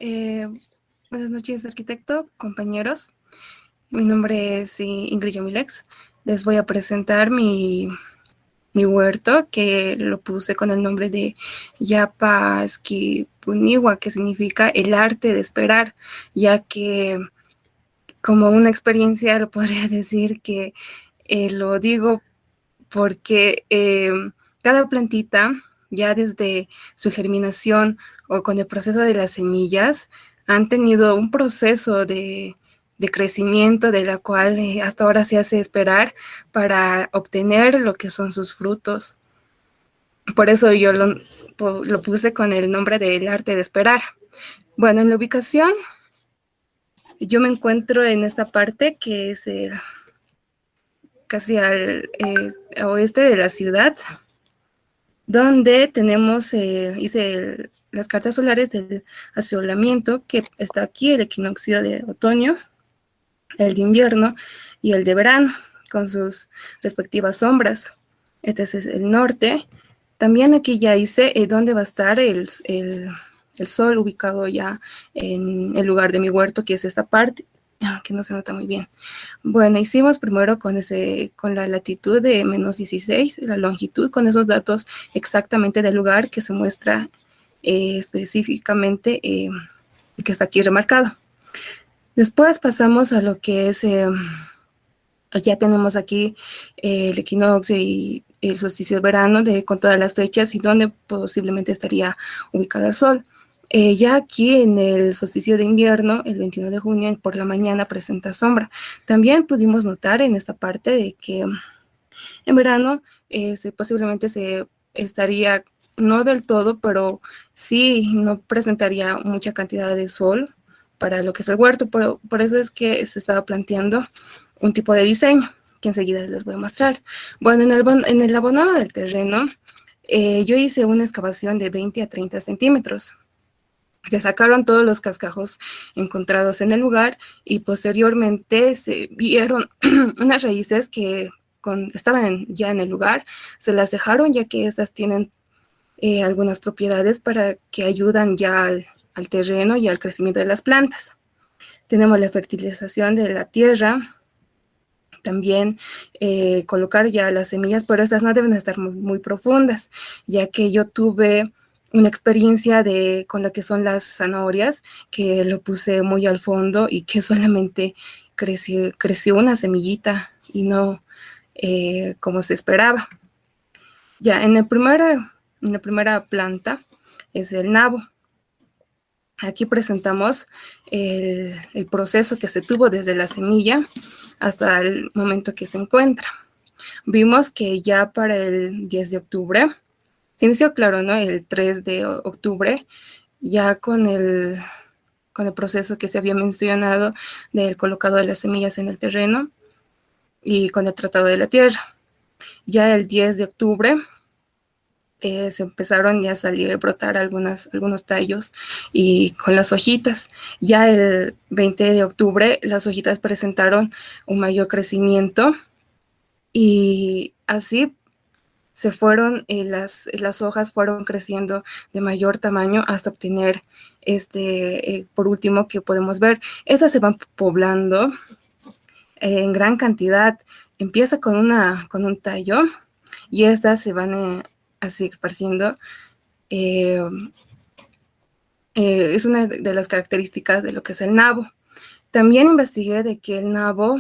Ya. Buenas noches, arquitecto, compañeros. Mi nombre es Ingrid Yamilex. Les voy a presentar mi huerto, que lo puse con el nombre de Yapa Esquipuniwa, que significa el arte de esperar, ya que como una experiencia lo podría decir que lo digo porque cada plantita, ya desde su germinación o con el proceso de las semillas, han tenido un proceso de crecimiento de la cual hasta ahora se hace esperar para obtener lo que son sus frutos. Por eso yo lo puse con el nombre del arte de esperar. Bueno, en la ubicación, yo me encuentro en esta parte que es casi al oeste de la ciudad, donde tenemos, hice las cartas solares del asolamiento, que está aquí, el equinoccio de otoño, el de invierno y el de verano, con sus respectivas sombras. Este es el norte. También aquí ya hice dónde va a estar el sol ubicado ya en el lugar de mi huerto, que es esta parte, que no se nota muy bien. Bueno, hicimos primero con la latitud de -16, la longitud, con esos datos exactamente del lugar que se muestra específicamente, que está aquí remarcado. Después pasamos a lo que es, ya tenemos aquí el equinoccio y el solsticio de verano con todas las fechas y donde posiblemente estaría ubicado el sol. Ya aquí en el solsticio de invierno, el 21 de junio, por la mañana presenta sombra. También pudimos notar en esta parte de que en verano posiblemente se estaría, no del todo, pero sí no presentaría mucha cantidad de sol para lo que es el huerto. Por eso es que se estaba planteando un tipo de diseño que enseguida les voy a mostrar. Bueno, en el abonado del terreno, yo hice una excavación de 20 a 30 centímetros. Se sacaron todos los cascajos encontrados en el lugar y posteriormente se vieron unas raíces que estaban ya en el lugar, se las dejaron ya que estas tienen algunas propiedades para que ayudan ya al terreno y al crecimiento de las plantas. Tenemos la fertilización de la tierra, también colocar ya las semillas, pero estas no deben estar muy, muy profundas, ya que yo tuve una experiencia con lo que son las zanahorias, que lo puse muy al fondo y que solamente creció una semillita y no como se esperaba. Ya, en la primera planta es el nabo. Aquí presentamos el proceso que se tuvo desde la semilla hasta el momento que se encuentra. Vimos que ya para el 10 de octubre, se inició, claro, ¿no? El 3 de octubre, ya con el proceso que se había mencionado del colocado de las semillas en el terreno y con el tratado de la tierra. Ya el 10 de octubre se empezaron ya a salir, a brotar algunos tallos y con las hojitas. Ya el 20 de octubre las hojitas presentaron un mayor crecimiento y así se fueron, las hojas fueron creciendo de mayor tamaño hasta obtener por último, que podemos ver, estas se van poblando en gran cantidad. Empieza con un tallo y estas se van así esparciendo. Es una de las características de lo que es el nabo. También investigué de que el nabo,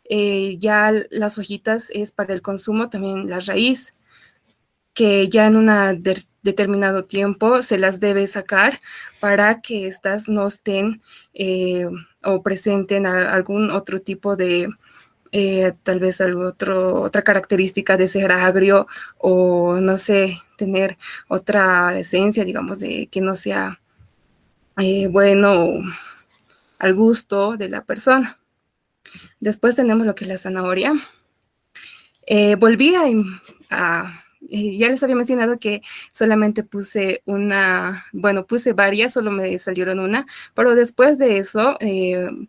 ya las hojitas es para el consumo, también la raíz, que ya en un determinado tiempo se las debe sacar para que estas no estén o presenten algún otro tipo de tal vez otra característica de ser agrio o no sé, tener otra esencia, digamos, de que no sea bueno al gusto de la persona. Después tenemos lo que es la zanahoria. Volví ya les había mencionado que solamente puse puse varias, solo me salieron una, pero después de eso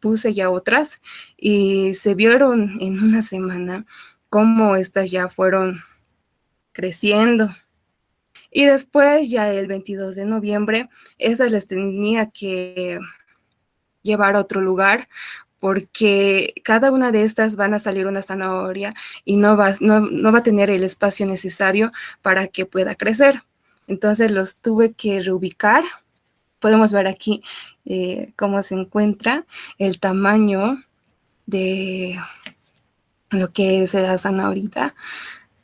puse ya otras y se vieron en una semana cómo estas ya fueron creciendo. Y después, ya el 22 de noviembre, esas les tenía que llevar a otro lugar porque cada una de estas van a salir una zanahoria y no va a tener el espacio necesario para que pueda crecer. Entonces los tuve que reubicar. Podemos ver aquí cómo se encuentra el tamaño de lo que es la zanahoria.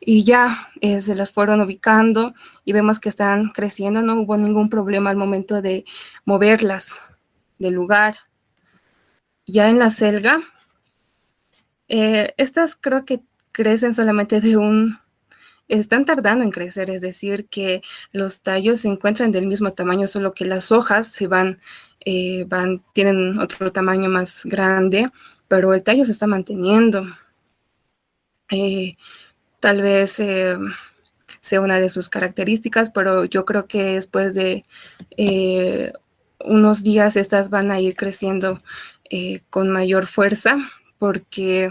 Y ya se las fueron ubicando y vemos que están creciendo. No hubo ningún problema al momento de moverlas del lugar. Ya en la selga, estas creo que crecen solamente están tardando en crecer, es decir, que los tallos se encuentran del mismo tamaño, solo que las hojas tienen otro tamaño más grande, pero el tallo se está manteniendo. Tal vez sea una de sus características, pero yo creo que después de unos días estas van a ir creciendo con mayor fuerza, porque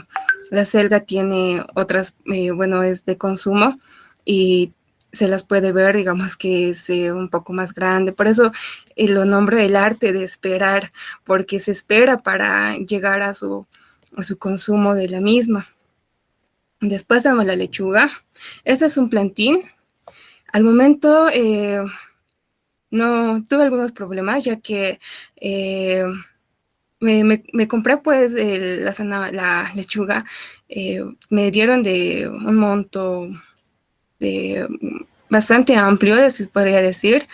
la selga tiene otras, es de consumo y se las puede ver, digamos que es un poco más grande. Por eso lo nombro el arte de esperar, porque se espera para llegar a su consumo de la misma. Después tenemos la lechuga. Este es un plantín. Al momento no tuve algunos problemas, ya que me compré pues la lechuga. Me dieron de un monto bastante amplio, si podría decir,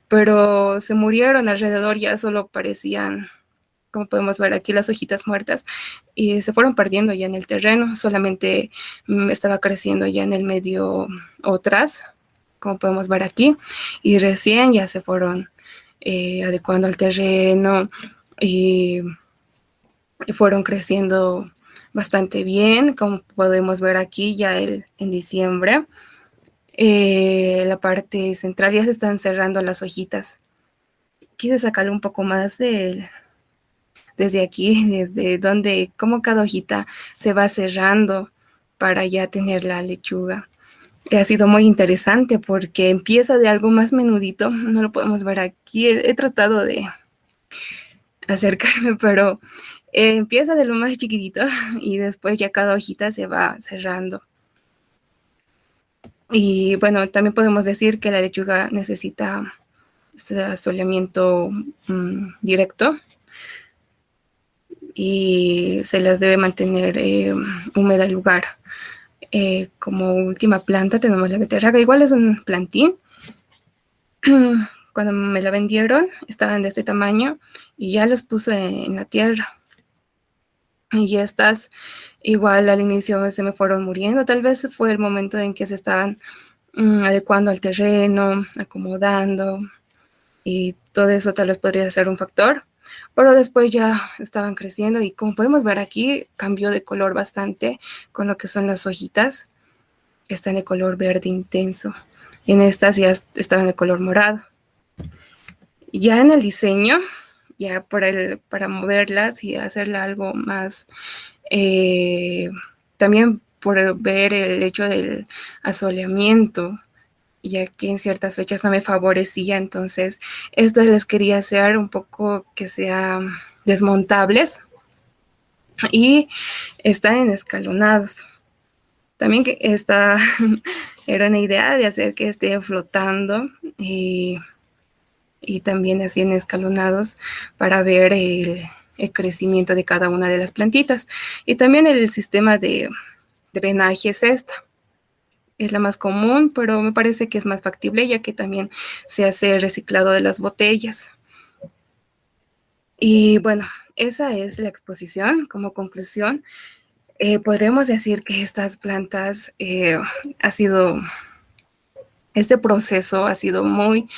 pero se murieron alrededor, ya solo parecían, como podemos ver aquí, las hojitas muertas, y se fueron perdiendo ya en el terreno. Solamente estaba creciendo ya en el medio otras, como podemos ver aquí, y recién ya se fueron adecuando al terreno y fueron creciendo bastante bien, como podemos ver aquí ya en diciembre. La parte central ya se están cerrando las hojitas. Quise sacarle un poco más desde aquí, desde donde, como cada hojita se va cerrando para ya tener la lechuga. Ha sido muy interesante porque empieza de algo más menudito, no lo podemos ver aquí. He tratado de acercarme, pero empieza de lo más chiquitito y después ya cada hojita se va cerrando. Y bueno, también podemos decir que la lechuga necesita asoleamiento directo y se las debe mantener húmeda el lugar. Como última planta tenemos la beterraga. Igual es un plantín. Cuando me la vendieron estaban de este tamaño y ya los puse en la tierra. Y estas igual al inicio se me fueron muriendo. Tal vez fue el momento en que se estaban adecuando al terreno, acomodando, y todo eso tal vez podría ser un factor, pero después ya estaban creciendo y como podemos ver aquí cambió de color bastante con lo que son las hojitas. Están de color verde intenso. En estas ya estaban de color morado. Ya en el diseño, ya para moverlas y hacerla algo más, también por ver el hecho del asoleamiento, ya que en ciertas fechas no me favorecía, entonces estas les quería hacer un poco que sean desmontables y están en escalonados. También que esta era una idea de hacer que esté flotando y también así en escalonados para ver el crecimiento de cada una de las plantitas. Y también el sistema de drenaje es esta. Es la más común, pero me parece que es más factible ya que también se hace reciclado de las botellas. Y bueno, esa es la exposición como conclusión. podríamos decir que estas plantas ha sido, este proceso ha sido muy,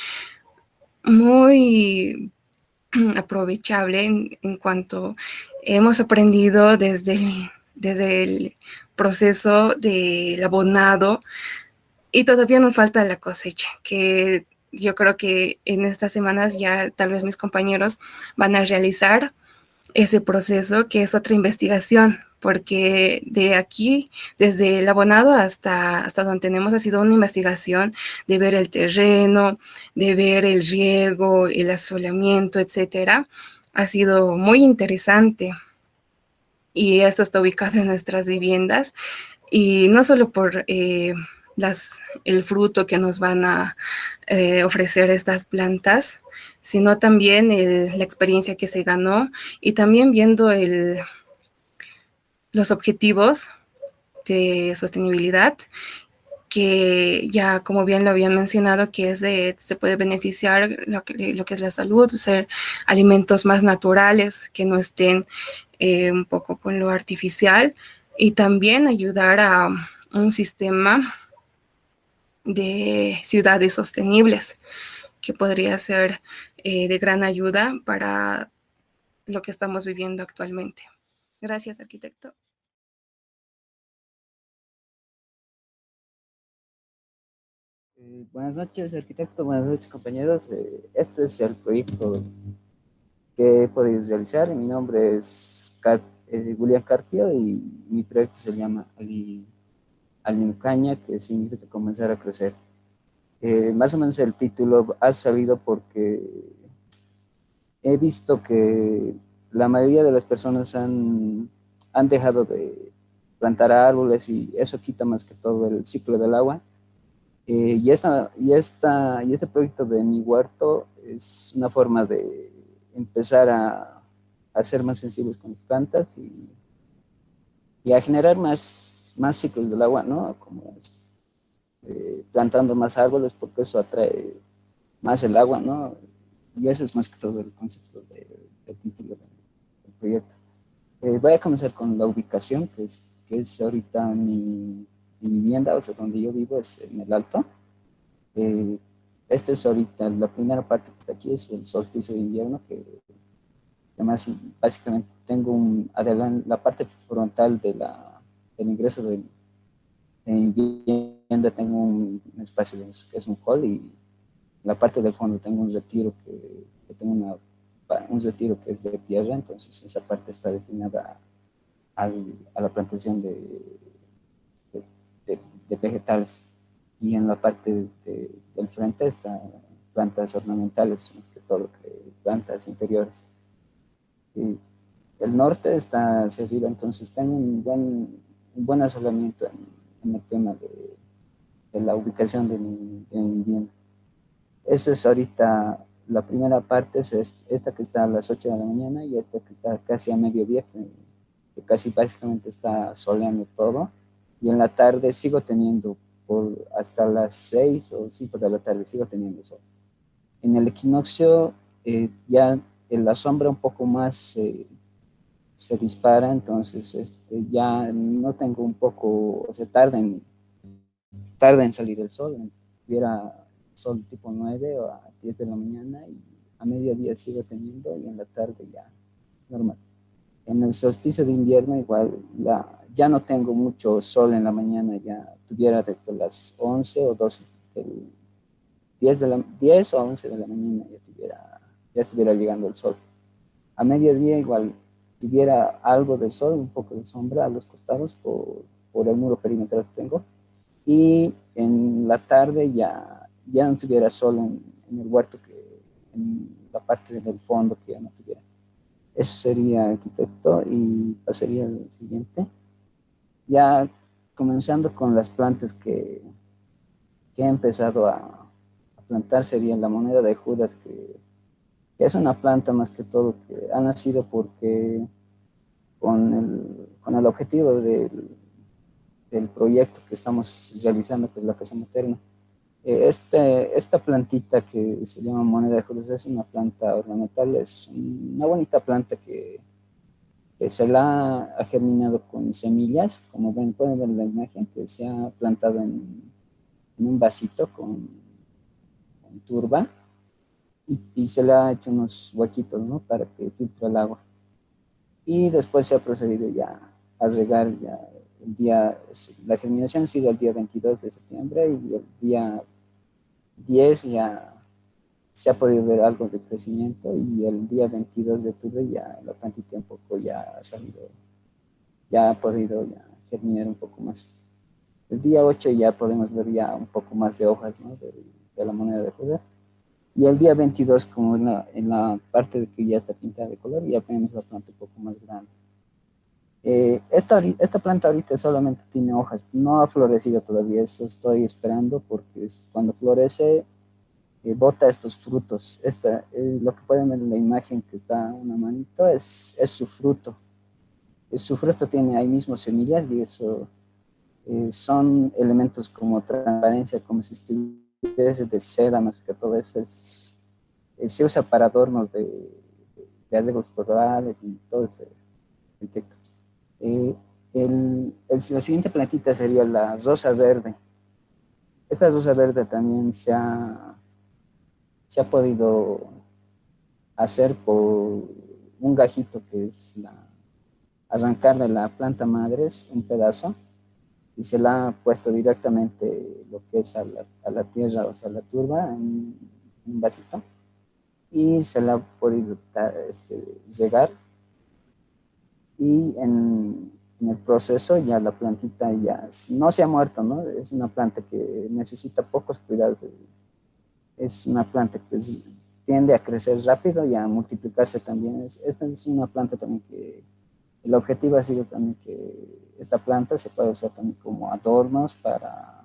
muy aprovechable en cuanto hemos aprendido desde el proceso del abonado y todavía nos falta la cosecha, que yo creo que en estas semanas ya tal vez mis compañeros van a realizar ese proceso, que es otra investigación, porque de aquí, desde el abonado hasta donde tenemos, ha sido una investigación de ver el terreno, de ver el riego, el asolamiento, etcétera. Ha sido muy interesante y esto está ubicado en nuestras viviendas y no solo por el fruto que nos van a ofrecer estas plantas, sino también la experiencia que se ganó y también viendo los objetivos de sostenibilidad que ya como bien lo habían mencionado, que se puede beneficiar lo que es la salud, ser alimentos más naturales, que no estén un poco con lo artificial y también ayudar a un sistema de ciudades sostenibles que podría ser de gran ayuda para lo que estamos viviendo actualmente. Gracias, arquitecto. Buenas noches, arquitecto. Buenas noches, compañeros. Este es el proyecto que he podido realizar. Mi nombre es Julián Carpio y mi proyecto se llama Alinucaña, que significa comenzar a crecer. Más o menos el título ha salido porque he visto que la mayoría de las personas han dejado de plantar árboles y eso quita más que todo el ciclo del agua. Y este proyecto de mi huerto es una forma de empezar a ser más sensibles con las plantas y a generar más ciclos del agua, ¿no? Como plantando más árboles porque eso atrae más el agua, ¿no? Y eso es más que todo el concepto del título del proyecto. Voy a comenzar con la ubicación, que es ahorita mi vivienda, o sea, donde yo vivo es en el Alto. Eh, Esta es ahorita la primera parte que está aquí, es el solsticio de invierno, que además básicamente tengo la parte frontal del ingreso de mi vivienda, tengo un espacio que es un hall y en la parte del fondo tengo un retiro que tengo un retiro que es de tierra, entonces esa parte está destinada a la plantación de, de, de vegetales y en la parte del frente están plantas ornamentales, más que todo, que plantas interiores. Y el norte está hacia arriba, entonces tengo un buen asolamiento en el tema de la ubicación de mi vivienda. Eso es ahorita, la primera parte es esta que está a las 8 de la mañana y esta que está casi a mediodía, que casi básicamente está soleando todo. Y en la tarde sigo teniendo, hasta las 6 o 5 de la tarde, sigo teniendo sol. En el equinoccio ya la sombra un poco más se dispara, entonces ya no tengo un poco, o sea, tarda en salir el sol. Hubiera sol tipo 9 o a 10 de la mañana y a mediodía sigo teniendo y en la tarde ya normal. En el solsticio de invierno igual ya no tengo mucho sol en la mañana, ya tuviera desde las 11 o 12, del 10 o 11 de la mañana ya estuviera llegando el sol. A mediodía igual tuviera algo de sol, un poco de sombra a los costados por el muro perimetral que tengo. Y en la tarde ya no tuviera sol en el huerto, en la parte del fondo que ya no tuviera. Eso sería arquitecto y pasaría al siguiente. Ya comenzando con las plantas que he empezado a plantar sería la moneda de Judas, que es una planta más que todo que ha nacido porque con el objetivo del proyecto que estamos realizando, que es la Casa Materna. Esta plantita que se llama moneda de Judas es una planta ornamental, es una bonita planta Se la ha germinado con semillas, como ven, pueden ver en la imagen, que se ha plantado en un vasito con turba y se le ha hecho unos huequitos, ¿no? Para que filtre el agua. Y después se ha procedido ya a regar ya el día, la germinación ha sido el día 22 de septiembre y el día 10 ya se ha podido ver algo de crecimiento y el día 22 de octubre ya la plantita un poco ya ha salido, ya ha podido ya germinar un poco más. El día 8 ya podemos ver ya un poco más de hojas, ¿no? de la moneda de Judas. Y el día 22, como en la parte de que ya está pintada de color, ya vemos la planta un poco más grande. Esta planta ahorita solamente tiene hojas, no ha florecido todavía, eso estoy esperando porque cuando florece bota estos frutos. Lo que pueden ver en la imagen que está una manito es su fruto. Su fruto tiene ahí mismo semillas y eso son elementos como transparencia, como si estuviese de seda, más que todo eso se usa para adornos de arreglos florales y todo ese efecto. Eh, la siguiente plantita sería la rosa verde. Esta rosa verde también se ha podido hacer por un gajito que es arrancar de la planta madre un pedazo y se la ha puesto directamente lo que es a la tierra, o sea, a la turba en un vasito y se la ha podido llegar y en el proceso ya la plantita ya no se ha muerto, ¿no? Es una planta que necesita pocos cuidados. Es una planta que tiende a crecer rápido y a multiplicarse también. Esta es una planta también que el objetivo ha sido también que esta planta se pueda usar también como adornos para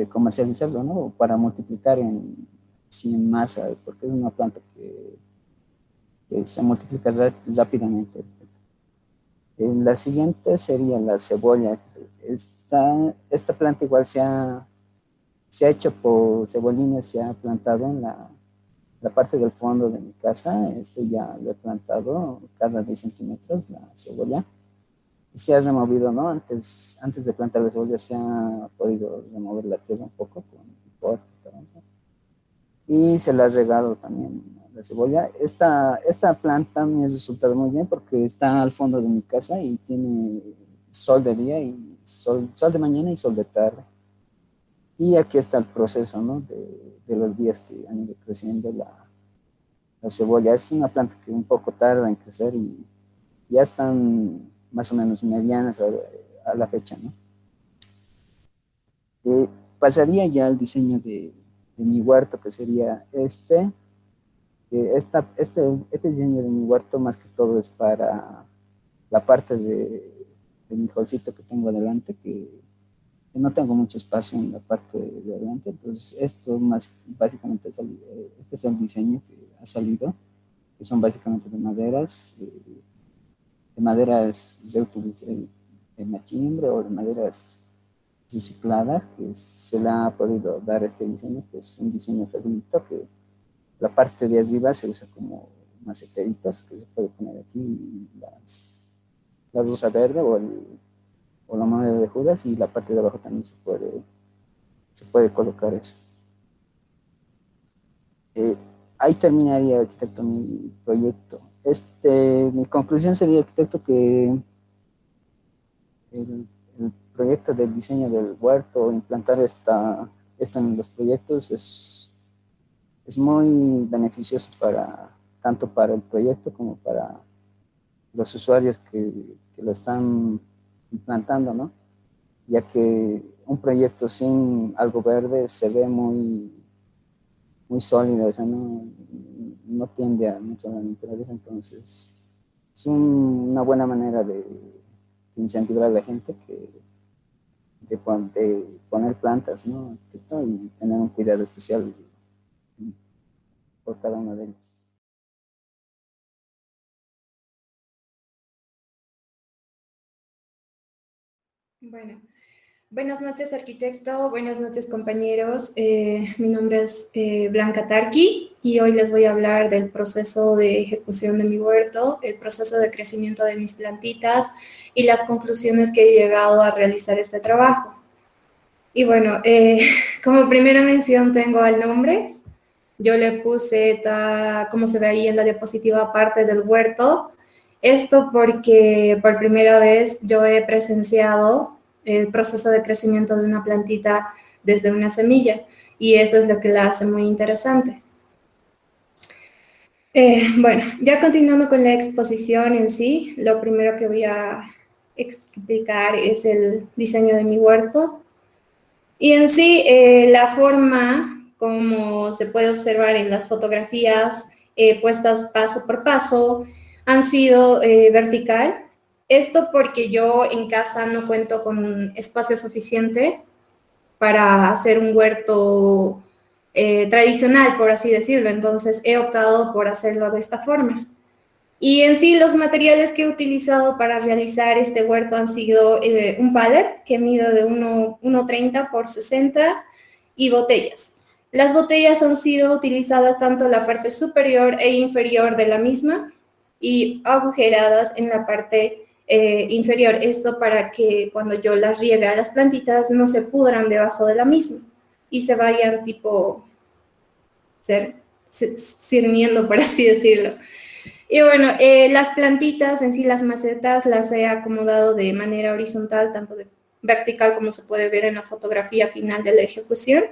comercializarlo, ¿no? O para multiplicar sí, en masa, porque es una planta que se multiplica rápidamente. La siguiente sería la cebolla. Esta planta igual se ha hecho por cebolines, se ha plantado en la parte del fondo de mi casa. Esto ya lo he plantado cada 10 centímetros, la cebolla. Y se ha removido, ¿no? Antes de plantar la cebolla se ha podido remover la tierra un poco con el pote, y se la ha regado también la cebolla. Esta planta me ha resultado muy bien porque está al fondo de mi casa y tiene sol de día y sol de mañana y sol de tarde. Y aquí está el proceso, ¿no? de los días que han ido creciendo la cebolla. Es una planta que un poco tarda en crecer y ya están más o menos medianas a la fecha, ¿no? Eh, Pasaría ya al diseño de mi huerto, que sería este diseño de mi huerto más que todo es para la parte de mi holcito que tengo adelante, que no tengo mucho espacio en la parte de adelante, entonces esto más básicamente este es el diseño que ha salido, que son básicamente de maderas de machimbre o de maderas recicladas, que se le ha podido dar este diseño, que es un diseño facilito, que la parte de arriba se usa como maceteritos, que se puede poner aquí la rosa verde o la moneda de Judas, y la parte de abajo también se puede colocar eso. Eh, Ahí terminaría, arquitecto, mi proyecto. Mi conclusión sería, arquitecto, que el proyecto del diseño del huerto, implantar esto en los proyectos es muy beneficioso tanto para el proyecto como para los usuarios que lo están implantando, ¿no? Ya que un proyecto sin algo verde se ve muy sólido, o sea, no tiende a mucho a la naturaleza, entonces es una buena manera de incentivar a la gente de poner plantas, ¿no? Y tener un cuidado especial por cada una de ellas. Bueno, Buenas noches, arquitecto. Buenas noches, compañeros. Mi nombre es Blanca Tarqui y hoy les voy a hablar del proceso de ejecución de mi huerto, el proceso de crecimiento de mis plantitas y las conclusiones que he llegado a realizar este trabajo. Y bueno, como primera mención tengo al nombre. Yo le puse, como se ve ahí en la diapositiva, parte del huerto. Esto porque por primera vez yo he presenciado el proceso de crecimiento de una plantita desde una semilla y eso es lo que la hace muy interesante. Bueno, ya continuando con la exposición en sí, lo primero que voy a explicar es el diseño de mi huerto. Y en sí, la forma, como se puede observar en las fotografías puestas paso por paso, han sido vertical. Esto porque yo en casa no cuento con espacio suficiente para hacer un huerto tradicional, por así decirlo. Entonces he optado por hacerlo de esta forma. Y en sí, los materiales que he utilizado para realizar este huerto han sido un pallet que mide de 1,30 por 60 y botellas. Las botellas han sido utilizadas tanto en la parte superior e inferior de la misma y agujeradas en la parte inferior. Esto para que cuando yo las riegue a las plantitas no se pudran debajo de la misma y se vayan tipo sirviendo, por así decirlo. Y bueno, las plantitas en sí, las macetas, las he acomodado de manera horizontal, tanto de vertical como se puede ver en la fotografía final de la ejecución.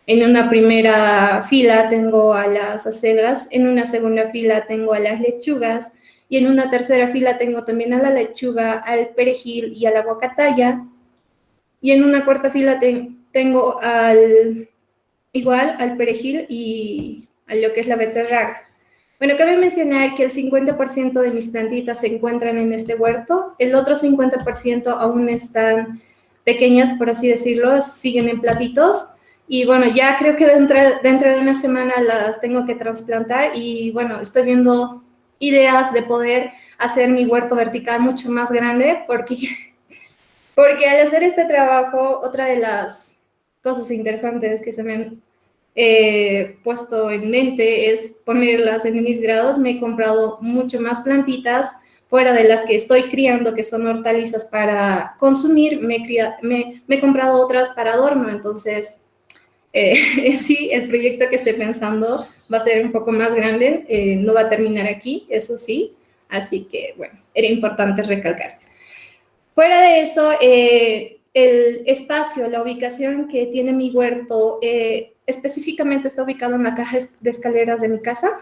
En una primera fila tengo a las acelgas, en una segunda fila tengo a las lechugas y en una tercera fila tengo también a la lechuga, al perejil y a la guacataya. Y en una cuarta fila tengo igual al perejil y a lo que es la beterraga. Bueno, cabe mencionar que el 50% de mis plantitas se encuentran en este huerto, el otro 50% aún están pequeñas, por así decirlo, siguen en platitos, y bueno, ya creo que dentro de una semana las tengo que trasplantar, y bueno, estoy viendo ideas de poder hacer mi huerto vertical mucho más grande, porque al hacer este trabajo, otra de las cosas interesantes que se me han puesto en mente es ponerlas en mis grados. Me he comprado mucho más plantitas fuera de las que estoy criando, que son hortalizas para consumir. Me he comprado otras para adorno, entonces sí, el proyecto que estoy pensando va a ser un poco más grande, no va a terminar aquí, eso sí, así que bueno, era importante recalcar. Fuera de eso, el espacio, la ubicación que tiene mi huerto, específicamente está ubicado en la caja de escaleras de mi casa.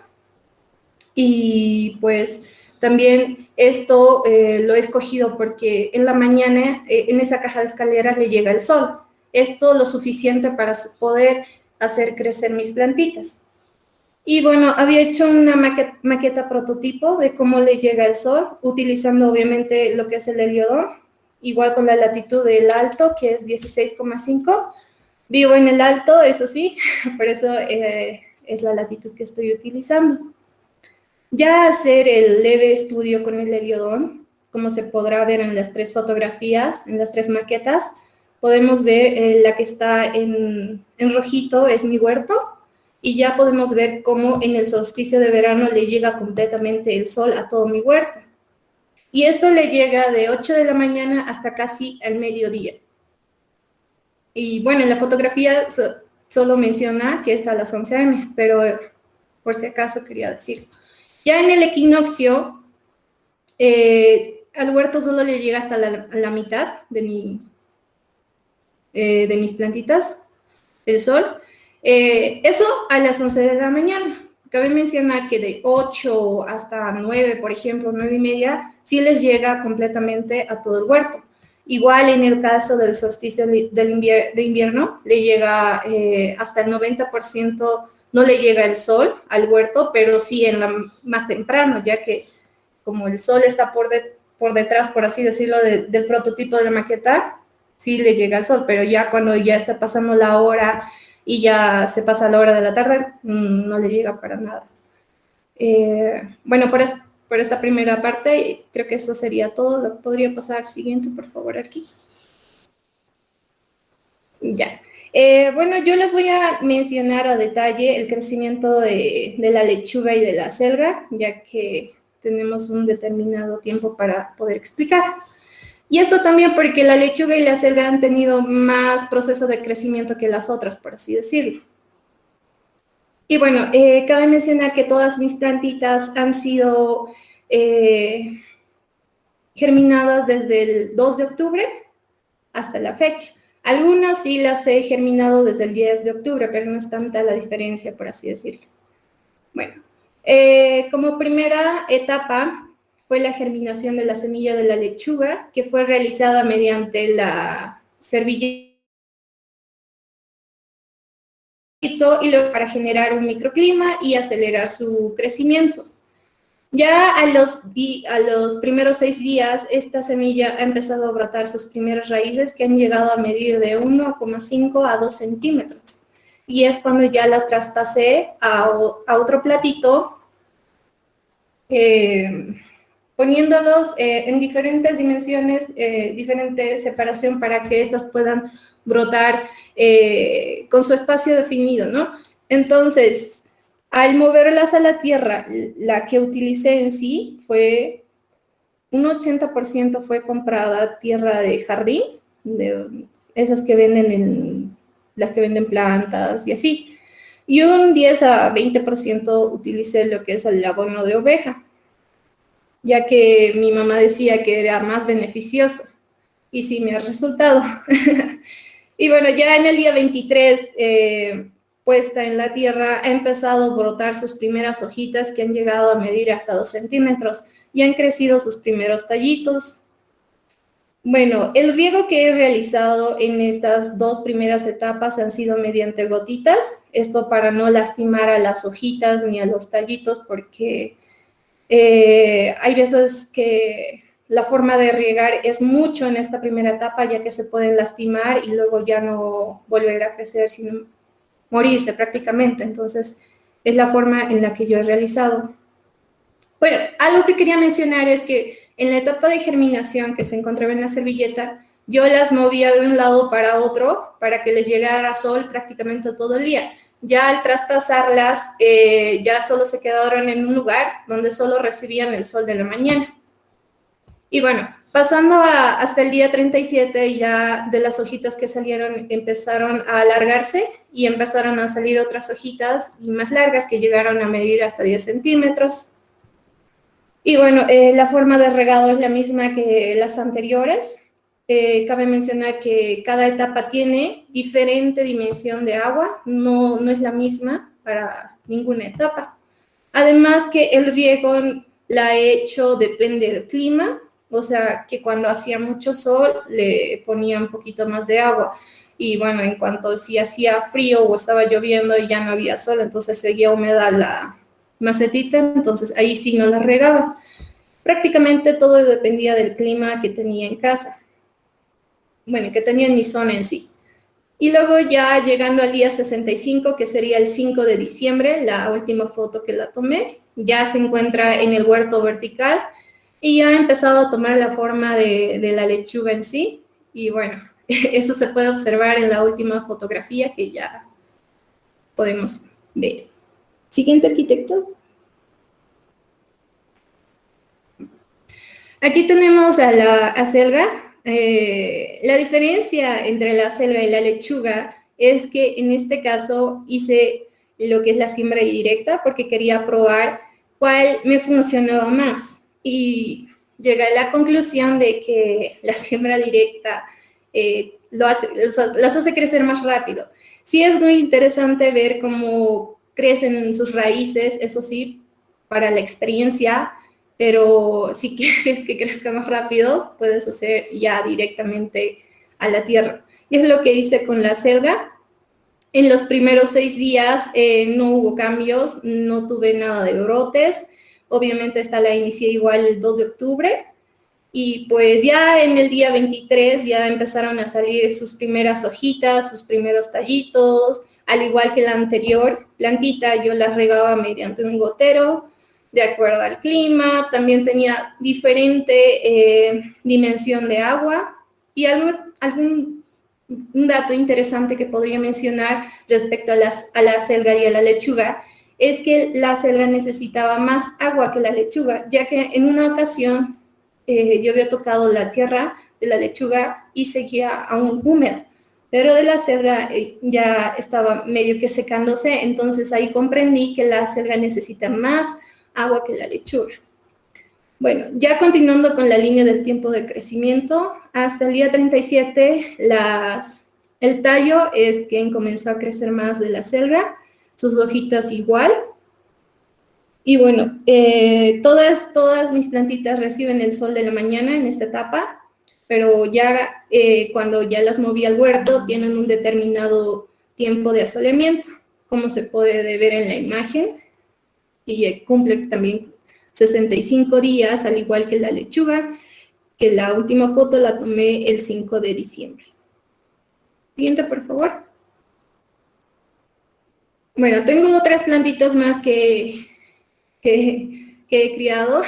Y pues también esto lo he escogido porque en la mañana en esa caja de escaleras le llega el sol. Esto lo suficiente para poder hacer crecer mis plantitas. Y bueno, había hecho una maqueta prototipo de cómo le llega el sol, utilizando obviamente lo que es el heliodor, igual con la latitud del alto, que es 16,5. Vivo en el alto, eso sí, por eso es la latitud que estoy utilizando. Ya hacer el leve estudio con el heliodor, como se podrá ver en las tres fotografías, en las tres maquetas, podemos ver la que está en rojito es mi huerto, y ya podemos ver cómo en el solsticio de verano le llega completamente el sol a todo mi huerto. Y esto le llega de 8 de la mañana hasta casi al mediodía. Y bueno, en la fotografía solo menciona que es a las 11 a.m., pero por si acaso quería decirlo. Ya en el equinoccio, al huerto solo le llega hasta la mitad de mis plantitas, el sol. Eso a las 11 de la mañana. Cabe mencionar que de 8 hasta 9, por ejemplo, 9:30, sí les llega completamente a todo el huerto. Igual en el caso del solsticio de invierno, le llega hasta el 90%, no le llega el sol al huerto, pero sí más temprano, ya que como el sol está por detrás, por así decirlo, del prototipo de la maqueta, sí le llega el sol, pero ya cuando ya está pasando la hora y ya se pasa la hora de la tarde, no le llega para nada. Bueno, por esta primera parte, creo que eso sería todo. Lo podría pasar siguiente, por favor, aquí. Ya. Bueno, yo les voy a mencionar a detalle el crecimiento de la lechuga y de la selga, ya que tenemos un determinado tiempo para poder explicar. Y esto también porque la lechuga y la selga han tenido más proceso de crecimiento que las otras, por así decirlo. Y bueno, cabe mencionar que todas mis plantitas han sido germinadas desde el 2 de octubre hasta la fecha. Algunas sí las he germinado desde el 10 de octubre, pero no es tanta la diferencia, por así decirlo. Bueno, como primera etapa fue la germinación de la semilla de la lechuga, que fue realizada mediante la servilleta y luego para generar un microclima y acelerar su crecimiento. Ya a los primeros 6 días, esta semilla ha empezado a brotar sus primeras raíces que han llegado a medir de 1,5 a 2 centímetros. Y es cuando ya las traspasé a otro platito, poniéndolos en diferentes dimensiones, diferente separación para que estos puedan brotar con su espacio definido, ¿no? Entonces, al moverlas a la tierra, la que utilicé en sí fue un 80% fue comprada tierra de jardín, de esas que venden las que venden plantas y así. Y un 10 a 20% utilicé lo que es el abono de oveja, ya que mi mamá decía que era más beneficioso. Y sí me ha resultado. Y bueno, ya en el día 23, puesta en la tierra, ha empezado a brotar sus primeras hojitas que han llegado a medir hasta 2 centímetros y han crecido sus primeros tallitos. Bueno, el riego que he realizado en estas 2 primeras etapas han sido mediante gotitas, esto para no lastimar a las hojitas ni a los tallitos, porque hay veces que la forma de regar es mucho en esta primera etapa, ya que se pueden lastimar y luego ya no volver a crecer, sino morirse prácticamente. Entonces, es la forma en la que yo he realizado. Bueno, algo que quería mencionar es que en la etapa de germinación que se encontraba en la servilleta, yo las movía de un lado para otro para que les llegara sol prácticamente todo el día. Ya al traspasarlas, ya solo se quedaron en un lugar donde solo recibían el sol de la mañana. Y bueno, pasando hasta el día 37, ya de las hojitas que salieron empezaron a alargarse y empezaron a salir otras hojitas y más largas que llegaron a medir hasta 10 centímetros. Y bueno, la forma de regado es la misma que las anteriores. Cabe mencionar que cada etapa tiene diferente dimensión de agua, no es la misma para ninguna etapa. Además que el riego la he hecho depende del clima, o sea que cuando hacía mucho sol le ponía un poquito más de agua. Y bueno, en cuanto si hacía frío o estaba lloviendo y ya no había sol, entonces seguía húmeda la macetita, entonces ahí sí no la regaba. Prácticamente todo dependía del clima que tenía en casa, bueno, que tenía en mi zona en sí. Y luego ya llegando al día 65, que sería el 5 de diciembre, la última foto que la tomé, ya se encuentra en el huerto vertical y ya ha empezado a tomar la forma de la lechuga en sí. Y bueno, eso se puede observar en la última fotografía que ya podemos ver. Siguiente, arquitecto. Aquí tenemos a la acelga. La diferencia entre la acelga y la lechuga es que en este caso hice lo que es la siembra directa porque quería probar cuál me funcionaba más. Y llegué a la conclusión de que la siembra directa los hace crecer más rápido. Sí es muy interesante ver cómo crecen sus raíces, eso sí, para la experiencia, pero si quieres que crezca más rápido, puedes hacer ya directamente a la tierra. Y es lo que hice con la selga. En los primeros 6 días no hubo cambios, no tuve nada de brotes. Obviamente esta la inicié igual el 2 de octubre. Y pues ya en el día 23 ya empezaron a salir sus primeras hojitas, sus primeros tallitos, al igual que la anterior plantita, yo la regaba mediante un gotero, de acuerdo al clima, también tenía diferente dimensión de agua y algún un dato interesante que podría mencionar respecto a la selga y a la lechuga es que la selga necesitaba más agua que la lechuga, ya que en una ocasión yo había tocado la tierra de la lechuga y seguía aún húmeda, pero de la selga ya estaba medio que secándose, entonces ahí comprendí que la selga necesita más agua que la lechuga. Bueno, ya continuando con la línea del tiempo de crecimiento, hasta el día 37, el tallo es quien comenzó a crecer más de la selga, sus hojitas igual. Y bueno, todas mis plantitas reciben el sol de la mañana en esta etapa, pero ya cuando ya las moví al huerto, tienen un determinado tiempo de asoleamiento, como se puede ver en la imagen, y cumple también 65 días, al igual que la lechuga, que la última foto la tomé el 5 de diciembre. Siguiente, por favor. Bueno, tengo otras plantitas más que he criado,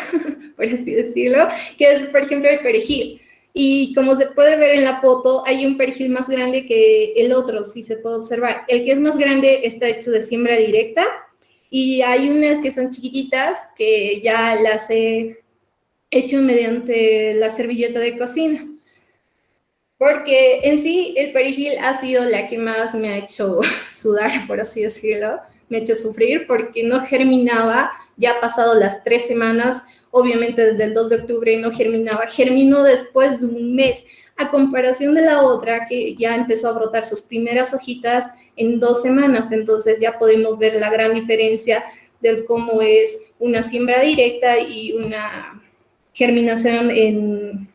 por así decirlo, que es, por ejemplo, el perejil. Y como se puede ver en la foto, hay un perejil más grande que el otro, si se puede observar. El que es más grande está hecho de siembra directa, y hay unas que son chiquititas que ya las he hecho mediante la servilleta de cocina. Porque en sí el perejil ha sido la que más me ha hecho sudar, por así decirlo, me ha hecho sufrir porque no germinaba, ya ha pasado las 3 semanas, obviamente desde el 2 de octubre no germinaba, germinó después de un mes, a comparación de la otra que ya empezó a brotar sus primeras hojitas en 2 semanas, entonces ya podemos ver la gran diferencia de cómo es una siembra directa y una germinación en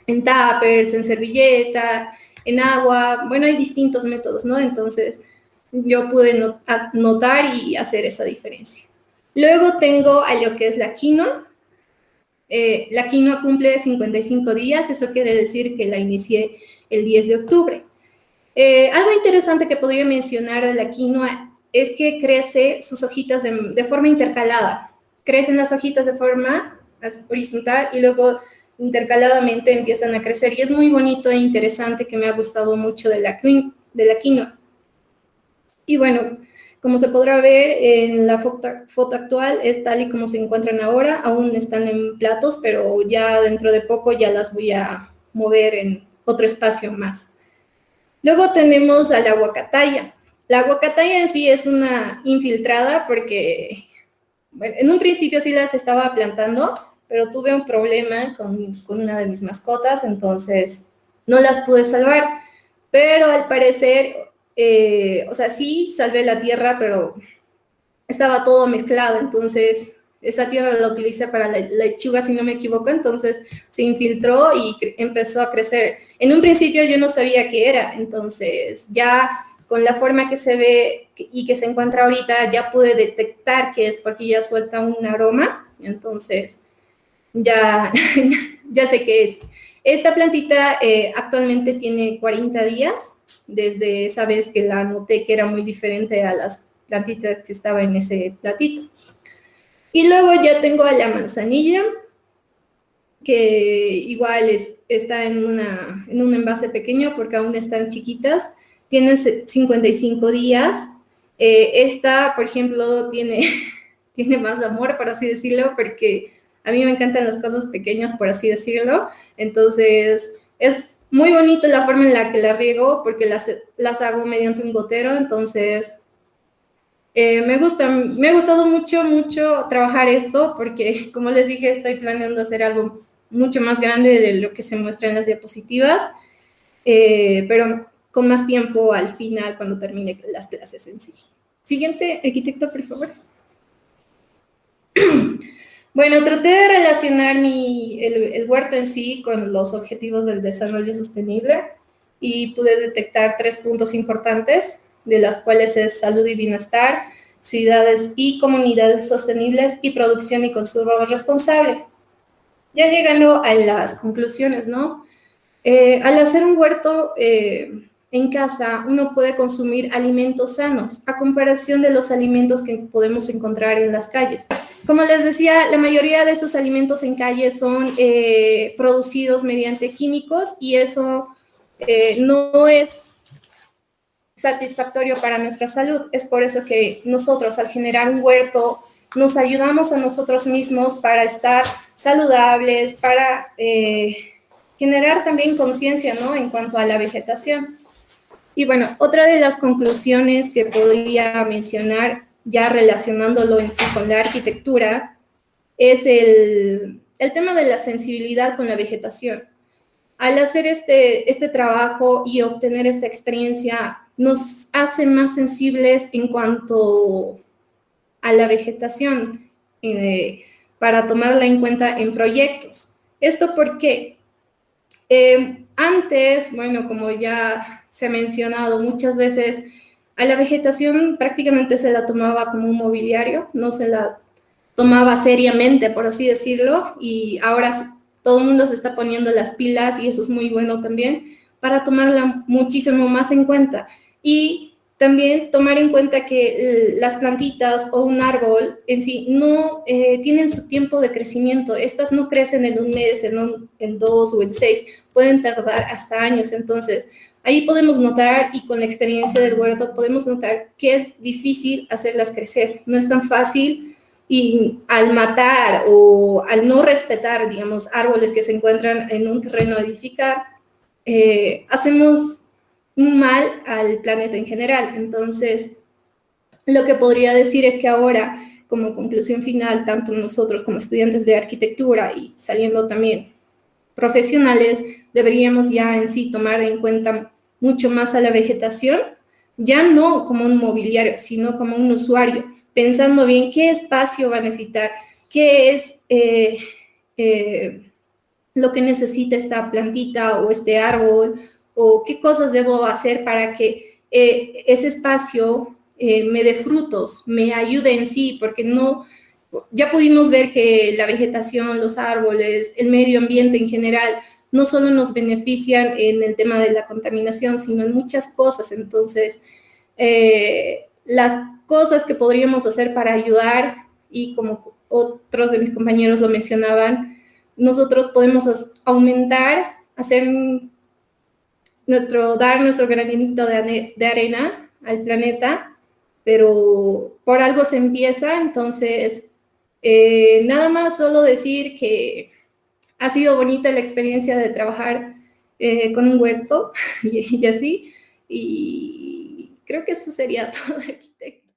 tuppers, en servilleta, en agua. Bueno, hay distintos métodos, ¿no? Entonces, yo pude notar y hacer esa diferencia. Luego tengo a lo que es la quinoa. La quinoa cumple 55 días, eso quiere decir que la inicié el 10 de octubre. Algo interesante que podría mencionar de la quinoa es que crece sus hojitas de forma intercalada. Crecen las hojitas de forma horizontal y luego intercaladamente empiezan a crecer. Y es muy bonito e interesante, que me ha gustado mucho de la quinoa. Y bueno, como se podrá ver en la foto actual, es tal y como se encuentran ahora. Aún están en platos, pero ya dentro de poco ya las voy a mover en otro espacio más. Luego tenemos a la guacataya. La guacataya en sí es una infiltrada porque, bueno, en un principio sí las estaba plantando, pero tuve un problema con una de mis mascotas, entonces no las pude salvar. Pero al parecer, o sea, sí salvé la tierra, pero estaba todo mezclado, entonces esa tierra la utilicé para la lechuga, si no me equivoco, entonces se infiltró y empezó a crecer. En un principio yo no sabía qué era, entonces ya con la forma que se ve y que se encuentra ahorita, ya pude detectar que es porque ya suelta un aroma, entonces ya, ya sé qué es. Esta plantita actualmente tiene 40 días, desde esa vez que la noté que era muy diferente a las plantitas que estaba en ese platito. Y luego ya tengo a la manzanilla, que igual está en un envase pequeño porque aún están chiquitas, tienen 55 días. Esta, por ejemplo, tiene más amor, por así decirlo, porque a mí me encantan las cosas pequeñas, por así decirlo. Entonces, es muy bonito la forma en la que la riego, porque las hago mediante un gotero. Entonces, me ha gustado mucho trabajar esto, porque, como les dije, estoy planeando hacer algo mucho más grande de lo que se muestra en las diapositivas, pero con más tiempo al final, cuando termine las clases en sí. Siguiente, arquitecto, por favor. Bueno, traté de relacionar el huerto en sí con los objetivos del desarrollo sostenible y pude detectar 3 puntos importantes, de las cuales es salud y bienestar, ciudades y comunidades sostenibles y producción y consumo responsable. Ya llegando a las conclusiones, ¿no? Al hacer un huerto en casa, uno puede consumir alimentos sanos, a comparación de los alimentos que podemos encontrar en las calles. Como les decía, la mayoría de esos alimentos en calle son producidos mediante químicos, y eso no es satisfactorio para nuestra salud. Es por eso que nosotros, al generar un huerto, nos ayudamos a nosotros mismos para estar saludables, para generar también conciencia, ¿no?, en cuanto a la vegetación. Y bueno, otra de las conclusiones que podría mencionar, ya relacionándolo en sí con la arquitectura, es el tema de la sensibilidad con la vegetación. Al hacer este trabajo y obtener esta experiencia, nos hace más sensibles en cuanto a la vegetación, para tomarla en cuenta en proyectos. ¿Esto por qué? Antes, bueno, como ya se ha mencionado muchas veces, a la vegetación prácticamente se la tomaba como un mobiliario, no se la tomaba seriamente, por así decirlo, y ahora todo el mundo se está poniendo las pilas, y eso es muy bueno también, para tomarla muchísimo más en cuenta. Y también tomar en cuenta que las plantitas o un árbol en sí no tienen su tiempo de crecimiento. Estas no crecen en un mes, en 2 o en 6, pueden tardar hasta años. Entonces, ahí podemos notar, y con la experiencia del huerto podemos notar que es difícil hacerlas crecer. No es tan fácil, y al matar o al no respetar, digamos, árboles que se encuentran en un terreno a edificar, hacemos un mal al planeta en general. Entonces, lo que podría decir es que ahora, como conclusión final, tanto nosotros como estudiantes de arquitectura y saliendo también profesionales, deberíamos ya en sí tomar en cuenta mucho más a la vegetación, ya no como un mobiliario, sino como un usuario, pensando bien qué espacio va a necesitar, qué es lo que necesita esta plantita o este árbol, o qué cosas debo hacer para que ese espacio me dé frutos, me ayude en sí, porque no, ya pudimos ver que la vegetación, los árboles, el medio ambiente en general, no solo nos benefician en el tema de la contaminación, sino en muchas cosas. Entonces, las cosas que podríamos hacer para ayudar, y como otros de mis compañeros lo mencionaban, nosotros podemos aumentar, dar nuestro granito de arena al planeta, pero por algo se empieza. Entonces, nada más solo decir que ha sido bonita la experiencia de trabajar con un huerto y así, y creo que eso sería todo, arquitecto.